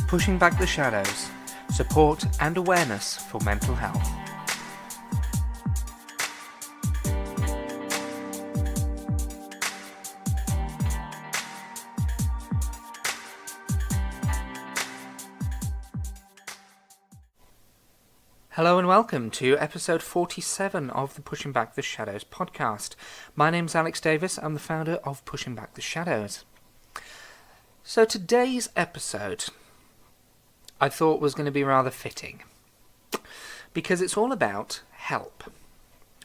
Pushing Back the Shadows, support and awareness for mental health. Hello and welcome to episode 47 of the Pushing Back the Shadows podcast. My name's Alex Davis, I'm the founder of Pushing Back the Shadows. So today's episode I thought was going to be rather fitting, because it's all about help.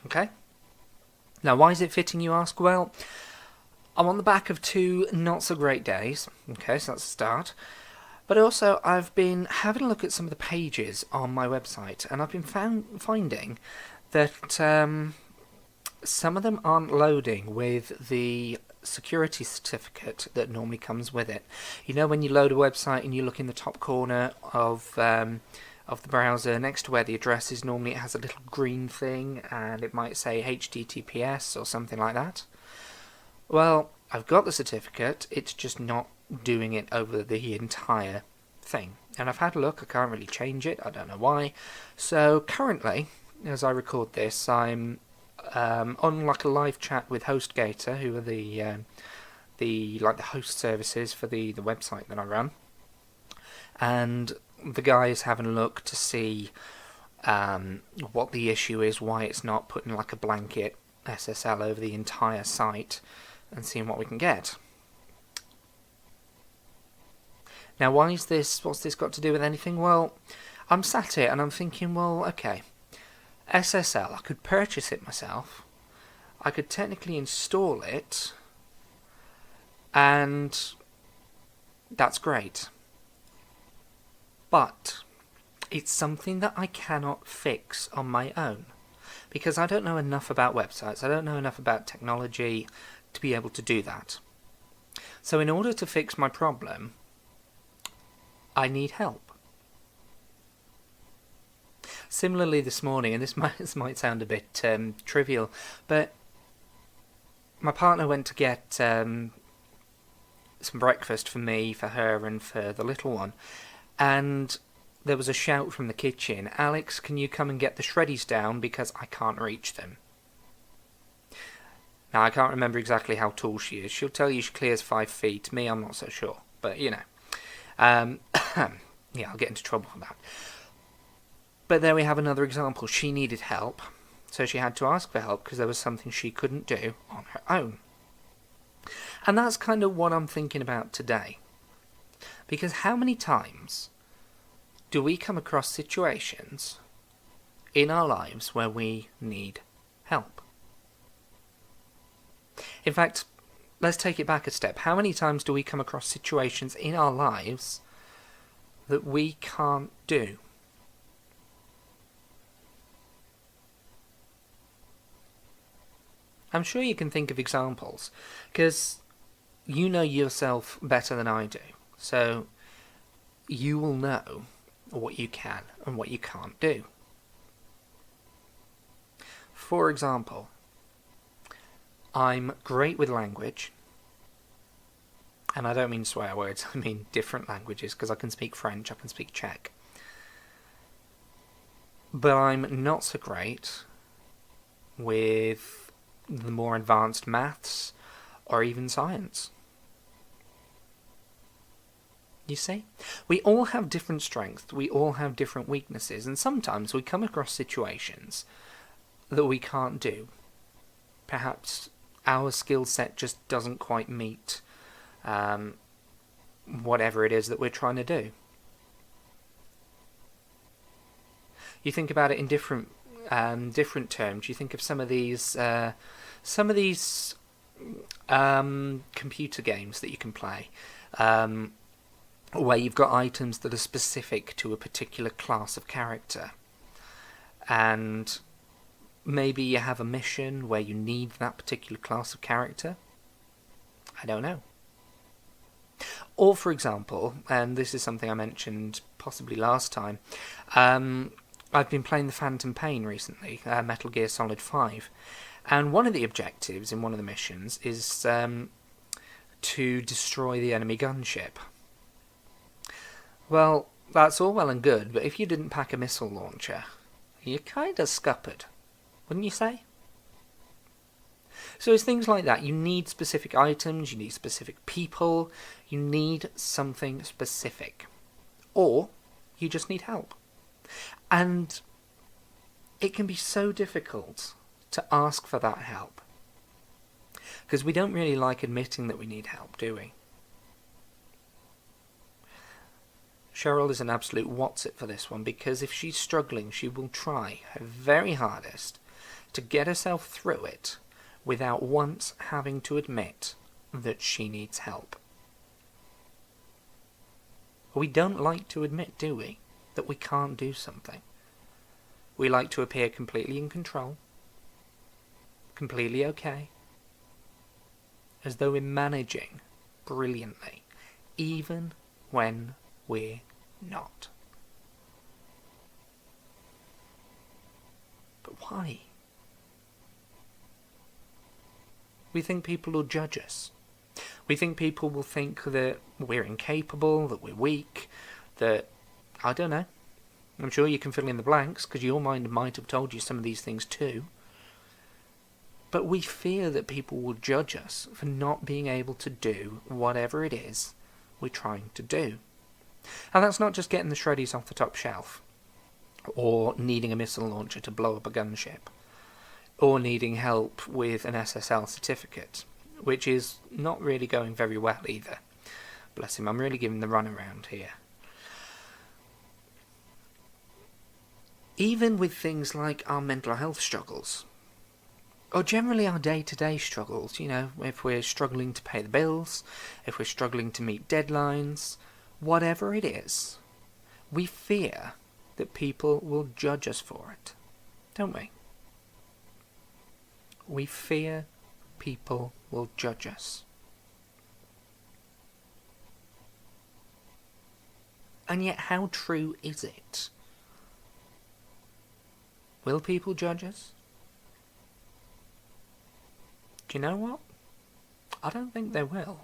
Okay? Now why is it fitting, you ask? Well, I'm on the back of two not so great days, okay, so that's a start. But also, I've been having a look at some of the pages on my website, and I've been finding that some of them aren't loading with the security certificate that normally comes with it. You know, when you load a website and you look in the top corner of the browser, next to where the address is, normally it has a little green thing, and it might say HTTPS or something like that. Well, I've got the certificate, it's just not doing it over the entire thing. And I've had a look, I can't really change it, I don't know why. So currently, as I record this, I'm on like a live chat with HostGator, who are the host services for the website that I run. And the guy is having a look to see what the issue is, why it's not putting like a blanket SSL over the entire site, and seeing what we can get. Now, why is this? What's this got to do with anything? Well, I'm sat here and I'm thinking, well, okay, SSL, I could purchase it myself, I could technically install it, and that's great. But it's something that I cannot fix on my own, because I don't know enough about websites, I don't know enough about technology to be able to do that. So in order to fix my problem, I need help. Similarly this morning, and this might sound a bit trivial, but my partner went to get some breakfast for me, for her, and for the little one, and there was a shout from the kitchen, "Alex, can you come and get the shreddies down because I can't reach them?" Now, I can't remember exactly how tall she is. She'll tell you she clears 5 feet. Me, I'm not so sure, but you know. Yeah, I'll get into trouble for that. But there we have another example. She needed help, so she had to ask for help because there was something she couldn't do on her own. And that's kind of what I'm thinking about today. Because how many times do we come across situations in our lives where we need help? In fact, let's take it back a step. How many times do we come across situations in our lives that we can't do? I'm sure you can think of examples, because you know yourself better than I do. So you will know what you can and what you can't do. For example, I'm great with language. And I don't mean swear words, I mean different languages, because I can speak French, I can speak Czech. But I'm not so great with the more advanced maths or even science. You see? We all have different strengths, we all have different weaknesses, and sometimes we come across situations that we can't do. Perhaps our skill set just doesn't quite meet whatever it is that we're trying to do. You think about it in different terms. You think of some of these computer games that you can play, where you've got items that are specific to a particular class of character, and maybe you have a mission where you need that particular class of character. I don't know. Or, for example, and this is something I mentioned possibly last time, I've been playing the Phantom Pain recently, Metal Gear Solid 5, and one of the objectives in one of the missions is to destroy the enemy gunship. Well, that's all well and good, but if you didn't pack a missile launcher, you're kind of scuppered, wouldn't you say? So it's things like that. You need specific items, you need specific people, you need something specific. Or you just need help. And it can be so difficult to ask for that help. Because we don't really like admitting that we need help, do we? Cheryl is an absolute what's-it for this one, because if she's struggling, she will try her very hardest to get herself through it without once having to admit that she needs help. We don't like to admit, do we, that we can't do something. We like to appear completely in control, completely okay, as though we're managing brilliantly, even when we're not. But why? We think people will judge us. We think people will think that we're incapable, that we're weak, that, I don't know. I'm sure you can fill in the blanks, because your mind might have told you some of these things too. But we fear that people will judge us for not being able to do whatever it is we're trying to do. And that's not just getting the shreddies off the top shelf, or needing a missile launcher to blow up a gunship, or needing help with an SSL certificate, which is not really going very well either. Bless him, I'm really giving the runaround here. Even with things like our mental health struggles, or generally our day-to-day struggles, if we're struggling to pay the bills, if we're struggling to meet deadlines, whatever it is, we fear that people will judge us for it, don't we? We fear people will judge us. And yet, how true is it? Will people judge us? Do you know what? I don't think they will.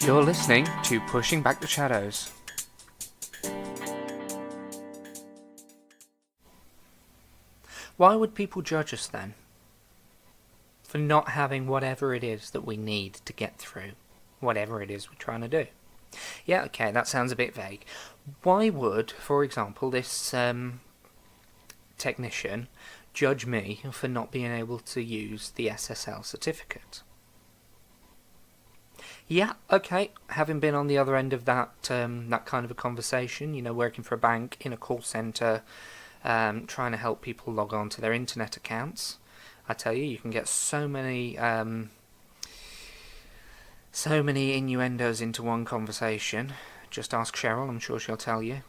You're listening to Pushing Back the Shadows. Why would people judge us then? For not having whatever it is that we need to get through whatever it is we're trying to do. Yeah, okay, that sounds a bit vague. Why would, for example, this technician judge me for not being able to use the SSL certificate? Yeah, okay, having been on the other end of that that kind of a conversation, working for a bank, in a call centre, trying to help people log on to their internet accounts, I tell you, you can get so many innuendos into one conversation. Just ask Cheryl, I'm sure she'll tell you.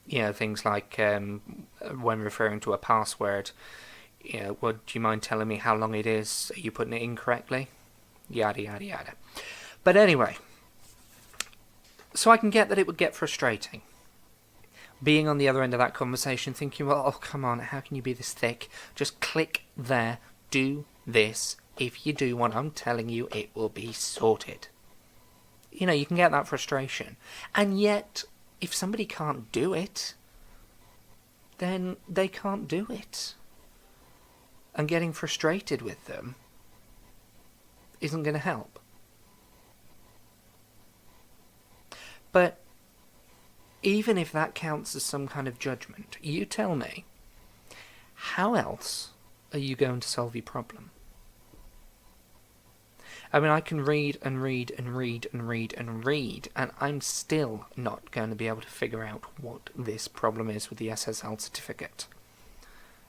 Things like when referring to a password, do you mind telling me how long it is? Are you putting it in correctly? Yada, yada, yada. But anyway, so I can get that it would get frustrating. Being on the other end of that conversation, thinking, well, oh, come on, how can you be this thick? Just click there, do this. If you do what I'm telling you, it will be sorted. You can get that frustration. And yet, if somebody can't do it, then they can't do it. And getting frustrated with them isn't going to help. But even if that counts as some kind of judgment, you tell me, how else are you going to solve your problem? I mean, I can read and read and read and read and read, and I'm still not going to be able to figure out what this problem is with the SSL certificate.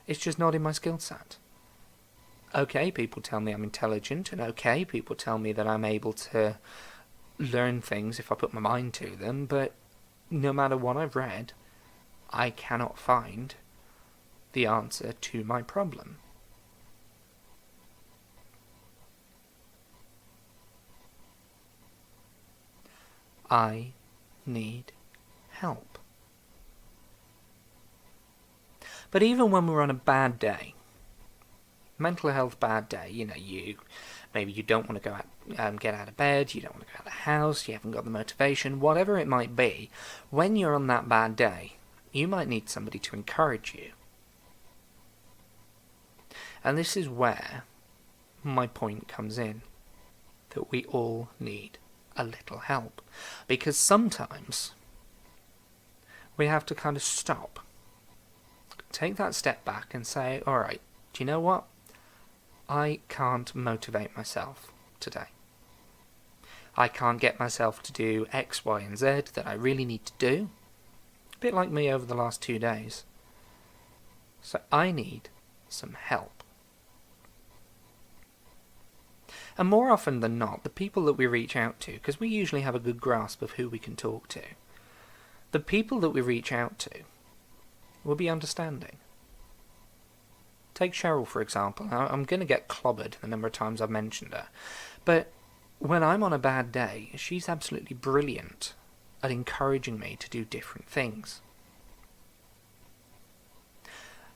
It's just not in my skill set. Okay, people tell me I'm intelligent, and okay, people tell me that I'm able to learn things if I put my mind to them, but no matter what I've read, I cannot find the answer to my problem. I need help. But even when we're on a bad day, mental health bad day, maybe you don't want to go out, get out of bed, you don't want to go out of the house, you haven't got the motivation, whatever it might be. When you're on that bad day, you might need somebody to encourage you. And this is where my point comes in, that we all need a little help. Because sometimes we have to kind of stop, take that step back and say, alright, do you know what? I can't motivate myself today. I can't get myself to do X, Y, and Z that I really need to do. A bit like me over the last 2 days. So I need some help. And more often than not, the people that we reach out to, because we usually have a good grasp of who we can talk to, the people that we reach out to will be understanding. Take Cheryl, for example. I'm going to get clobbered the number of times I've mentioned her. But when I'm on a bad day, she's absolutely brilliant at encouraging me to do different things.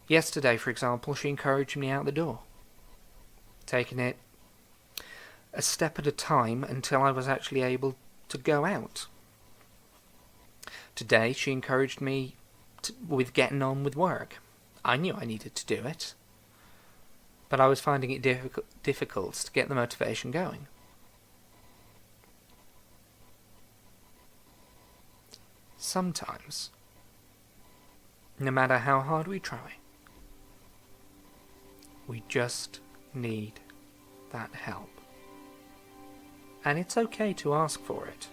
Yesterday, for example, she encouraged me out the door, taking it a step at a time until I was actually able to go out. Today, she encouraged me with getting on with work. I knew I needed to do it, but I was finding it difficult to get the motivation going. Sometimes, no matter how hard we try, we just need that help. And it's okay to ask for it.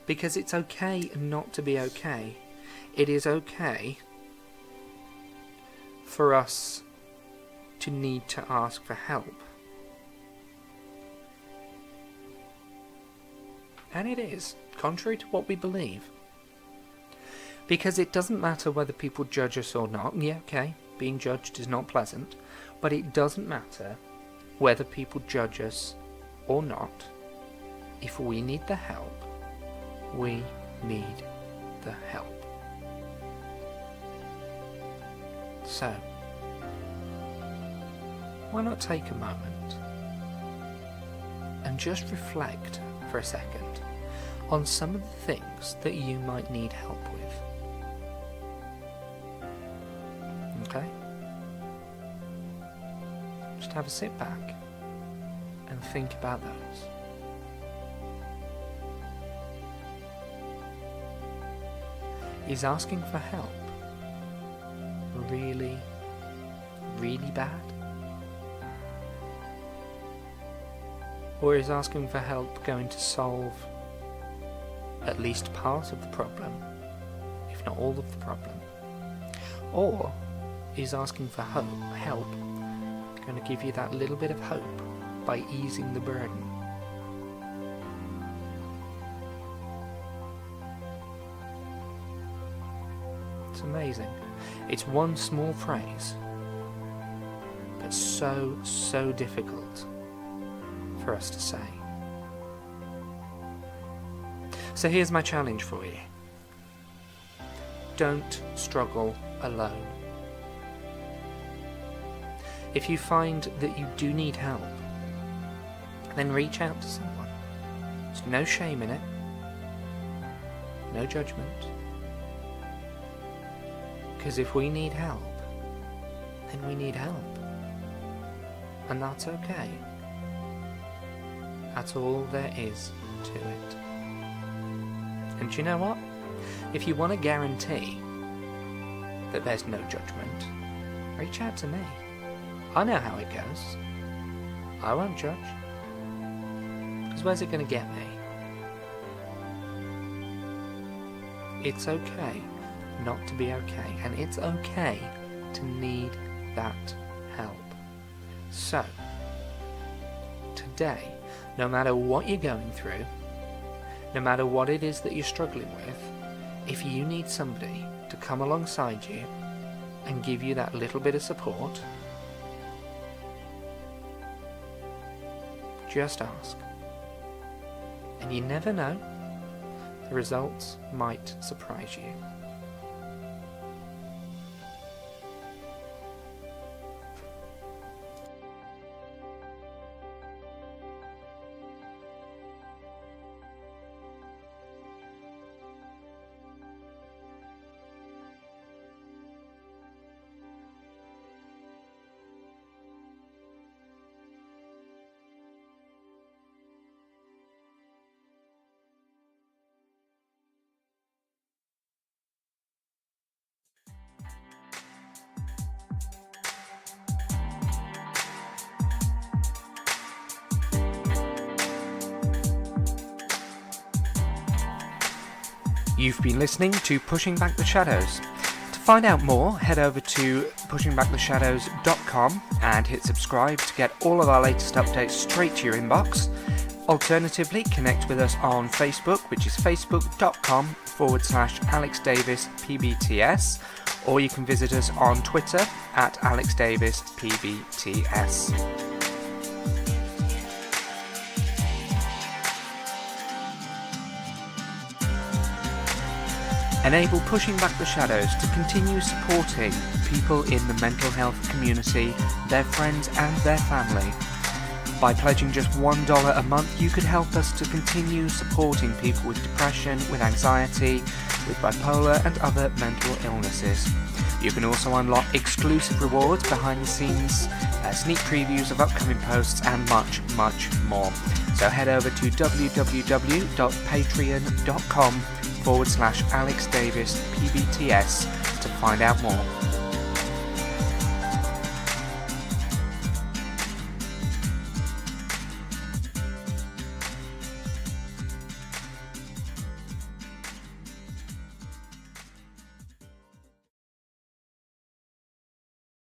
Because it's okay not to be okay. It is okay for us to need to ask for help. And it is, contrary to what we believe. Because it doesn't matter whether people judge us or not. Yeah, okay, being judged is not pleasant. But it doesn't matter whether people judge us or not. If we need the help, we need the help. So, why not take a moment and just reflect for a second on some of the things that you might need help with? Okay? Just have a sit back and think about those. Is asking for help really, really bad? Or is asking for help going to solve at least part of the problem, if not all of the problem? Or is asking for help going to give you that little bit of hope by easing the burden? It's amazing. It's one small phrase, but so difficult for us to say. So here's my challenge for you. Don't struggle alone. If you find that you do need help, then reach out to someone. There's no shame in it, no judgment. Because if we need help, then we need help. And that's okay. That's all there is to it. And do you know what? If you want to guarantee that there's no judgment, reach out to me. I know how it goes. I won't judge. Because where's it going to get me? It's okay not to be okay, and it's okay to need that help. So, today, no matter what you're going through, no matter what it is that you're struggling with, if you need somebody to come alongside you and give you that little bit of support, just ask. And you never know, the results might surprise you. You've been listening to Pushing Back the Shadows. To find out more, head over to pushingbacktheshadows.com and hit subscribe to get all of our latest updates straight to your inbox. Alternatively, connect with us on Facebook, which is facebook.com/Alex Davis PBTS, or you can visit us on Twitter at Alex Davis PBTS. Enable Pushing Back the Shadows to continue supporting people in the mental health community, their friends and their family. By pledging just $1 a month, you could help us to continue supporting people with depression, with anxiety, with bipolar and other mental illnesses. You can also unlock exclusive rewards, behind the scenes, sneak previews of upcoming posts and much, much more. So head over to www.patreon.com/Alex Davis PBTS to find out more.